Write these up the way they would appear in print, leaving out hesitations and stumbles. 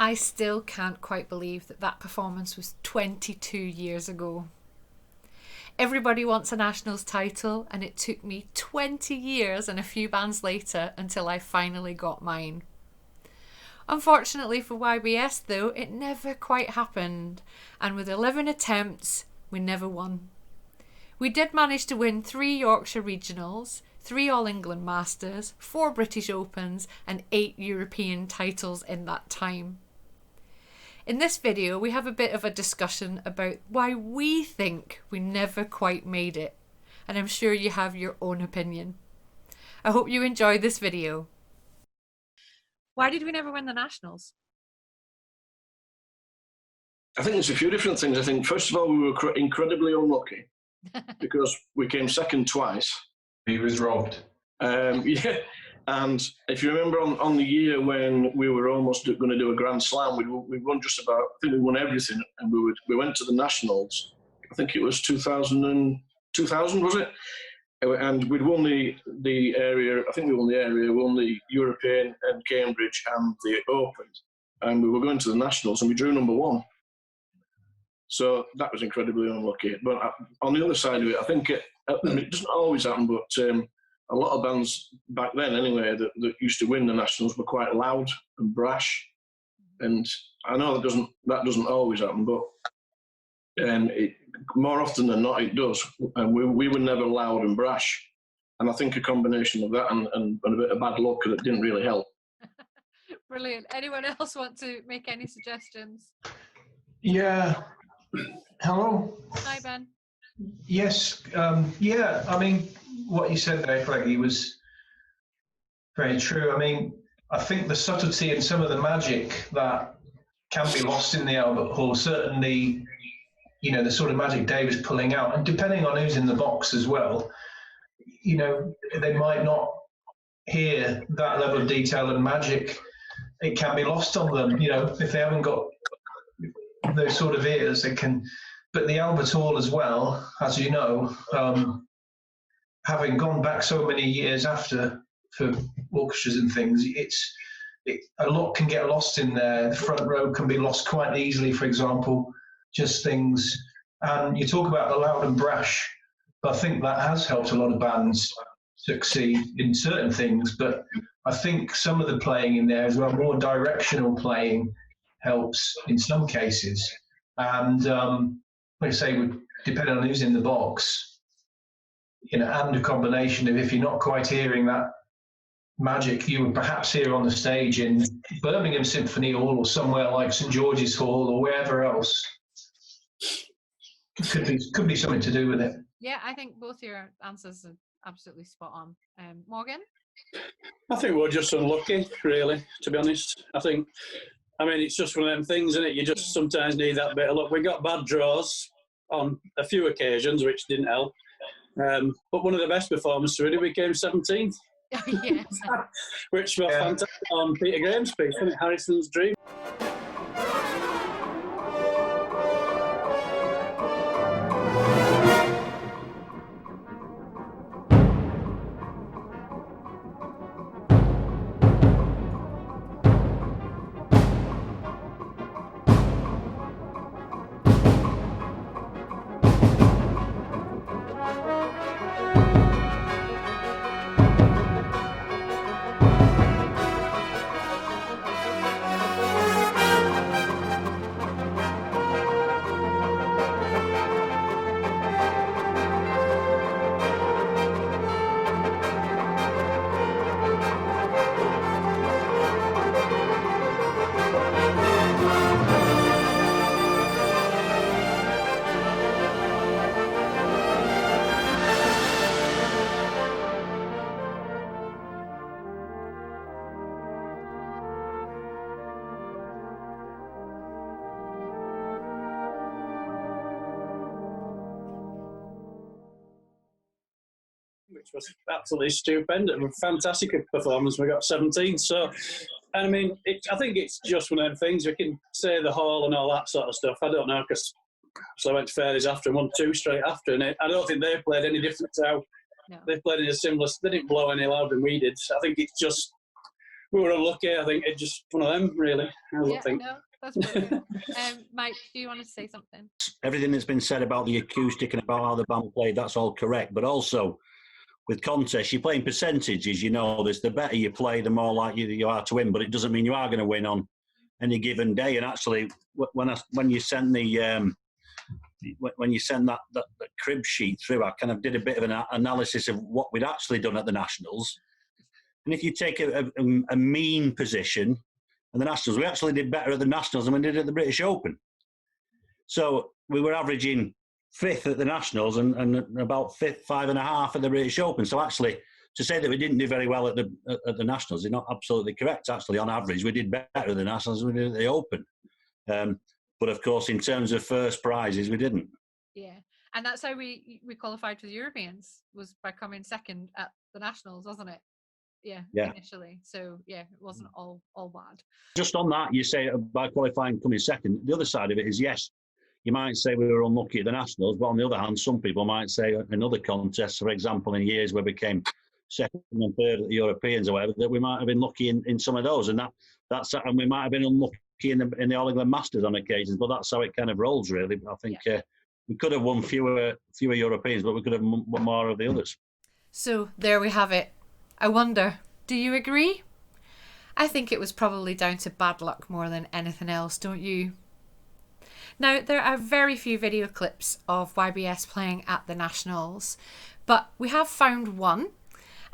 I still can't quite believe that that performance was 22 years ago. Everybody wants a Nationals title, and it took me 20 years and a few bands later until I finally got mine. Unfortunately for YBS though, it never quite happened, and with 11 attempts, we never won. We did manage to win 3 Yorkshire Regionals, 3 All England Masters, 4 British Opens and 8 European titles in that time. In this video, we have a bit of a discussion about why we think we never quite made it, and I'm sure you have your own opinion. I hope you enjoy this video. Why did we never win the Nationals? I think there's a few different things. I think, first of all, we were incredibly unlucky because we came second twice. He was robbed. Yeah. And if you remember on the year when we were almost going to do a Grand Slam, we won just about, I think we won everything, and we went to the Nationals. I think it was 2000, was it? And we'd won the area, I think we won the area, won the European and Cambridge and the Open. And we were going to the Nationals and we drew number 1. So that was incredibly unlucky. But on the other side of it, I think it doesn't always happen, but a lot of bands back then anyway that used to win the Nationals were quite loud and brash. And I know that doesn't always happen, but more often than not it does. And we were never loud and brash. And I think a combination of that and a bit of bad luck that didn't really help. Brilliant. Anyone else want to make any suggestions? Yeah. Hello. Hi, Ben. Yes. Yeah. I mean, what you said there, Craigie, was very true. I mean, I think the subtlety and some of the magic that can be lost in the Albert Hall, certainly, you know, the sort of magic Dave is pulling out, and depending on who's in the box as well, you know, they might not hear that level of detail and magic. It can be lost on them, you know, if they haven't got those sort of ears. It can. But the Albert Hall as well, as you know, having gone back so many years after for orchestras and things, a lot can get lost in there. The front row can be lost quite easily, for example, just things. And you talk about the loud and brash, I think that has helped a lot of bands succeed in certain things, but I think some of the playing in there as well, more directional playing, helps in some cases. And like I say, depending on who's in the box, you know, and a combination of, if you're not quite hearing that magic you would perhaps hear on the stage in Birmingham Symphony Hall or somewhere like St George's Hall or wherever else, could be something to do with it. Yeah, I think both your answers are absolutely spot on. Morgan? I think we're just unlucky, really, to be honest. I mean, it's just one of them things, isn't it? You just sometimes need that bit of luck. We got bad draws on a few occasions, which didn't help. But one of the best performances really, we came 17th. Yes. Which was fantastic on Peter Graham's piece, wasn't it? Harrison's Dream. Which was absolutely stupendous. A fantastic performance. We got 17. So, and I mean, I think it's just one of them things. We can say the hall and all that sort of stuff. I don't know, because I went to Fairies after and won 2 straight after, and I don't think they played any different to how they played in a similar. They didn't blow any louder than we did. So I think it's just we were unlucky. I think it's just one of them, really. I think. No, that's brilliant. Mike, do you want to say something? Everything that's been said about the acoustic and about how the band played, that's all correct. But also, with contests, you're playing percentages. You know, there's the better you play, the more likely you are to win. But it doesn't mean you are going to win on any given day. And actually, when you send the when you send that crib sheet through, I kind of did a bit of an analysis of what we'd actually done at the Nationals. And if you take a mean position at the Nationals, we actually did better at the Nationals than we did at the British Open. So we were averaging 5th at the Nationals and about 5.5 at the British Open. So actually, to say that we didn't do very well at the Nationals is not absolutely correct. Actually, on average, we did better at the Nationals than we did at the Open. But of course, in terms of first prizes, we didn't. Yeah, and that's how we qualified for the Europeans, was by coming second at the Nationals, wasn't it? Yeah. Initially. So yeah, it wasn't all bad. Just on that, you say by qualifying coming second. The other side of it is, yes, you might say we were unlucky at the Nationals, but on the other hand, some people might say in other contests, for example, in years where we came second and third at the Europeans or whatever, that we might have been lucky in some of those, and and we might have been unlucky in the All England Masters on occasions, but that's how it kind of rolls, really. I think we could have won fewer Europeans, but we could have won more of the others. So there we have it. I wonder, do you agree? I think it was probably down to bad luck more than anything else, don't you? Now, there are very few video clips of YBS playing at the Nationals, but we have found one,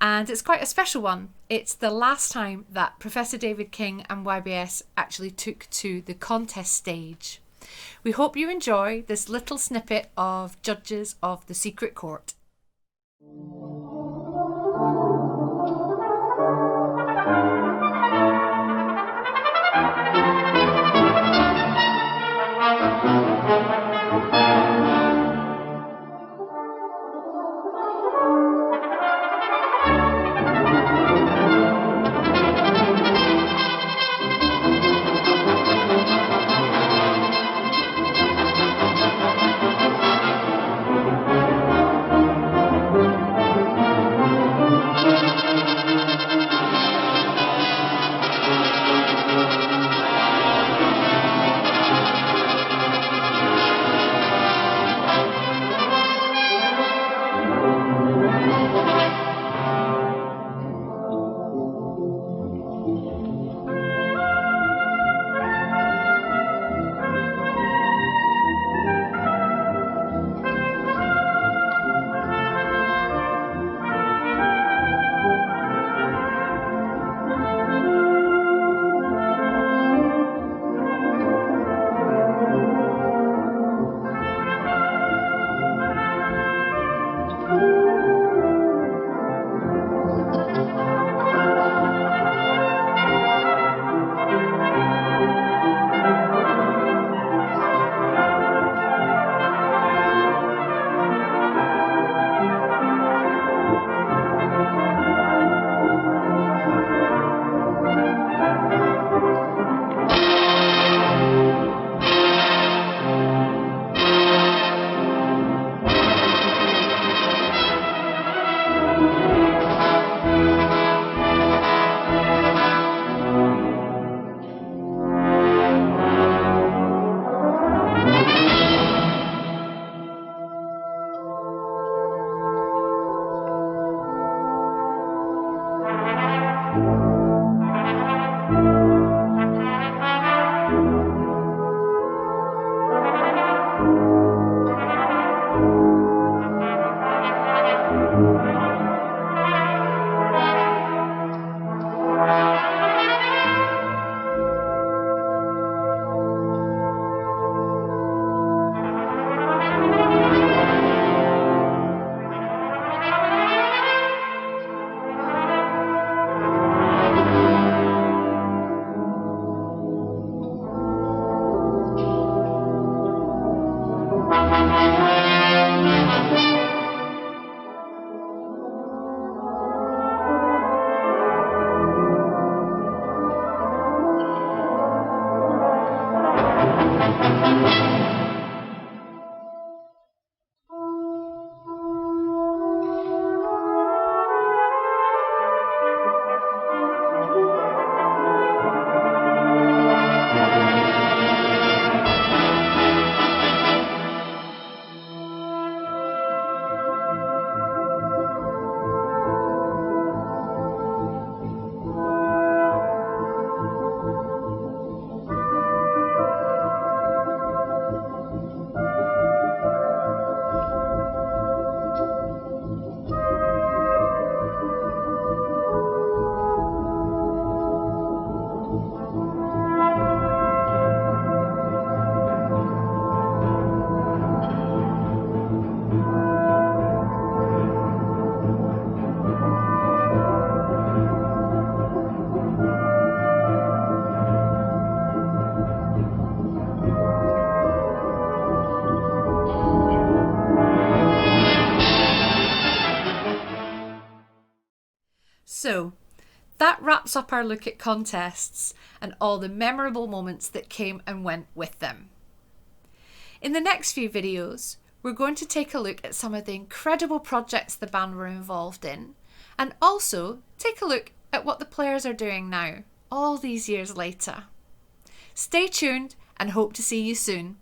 and it's quite a special one. It's the last time that Professor David King and YBS actually took to the contest stage. We hope you enjoy this little snippet of Judges of the Secret Court. So, that wraps up our look at contests and all the memorable moments that came and went with them. In the next few videos, we're going to take a look at some of the incredible projects the band were involved in, and also take a look at what the players are doing now, all these years later. Stay tuned and hope to see you soon.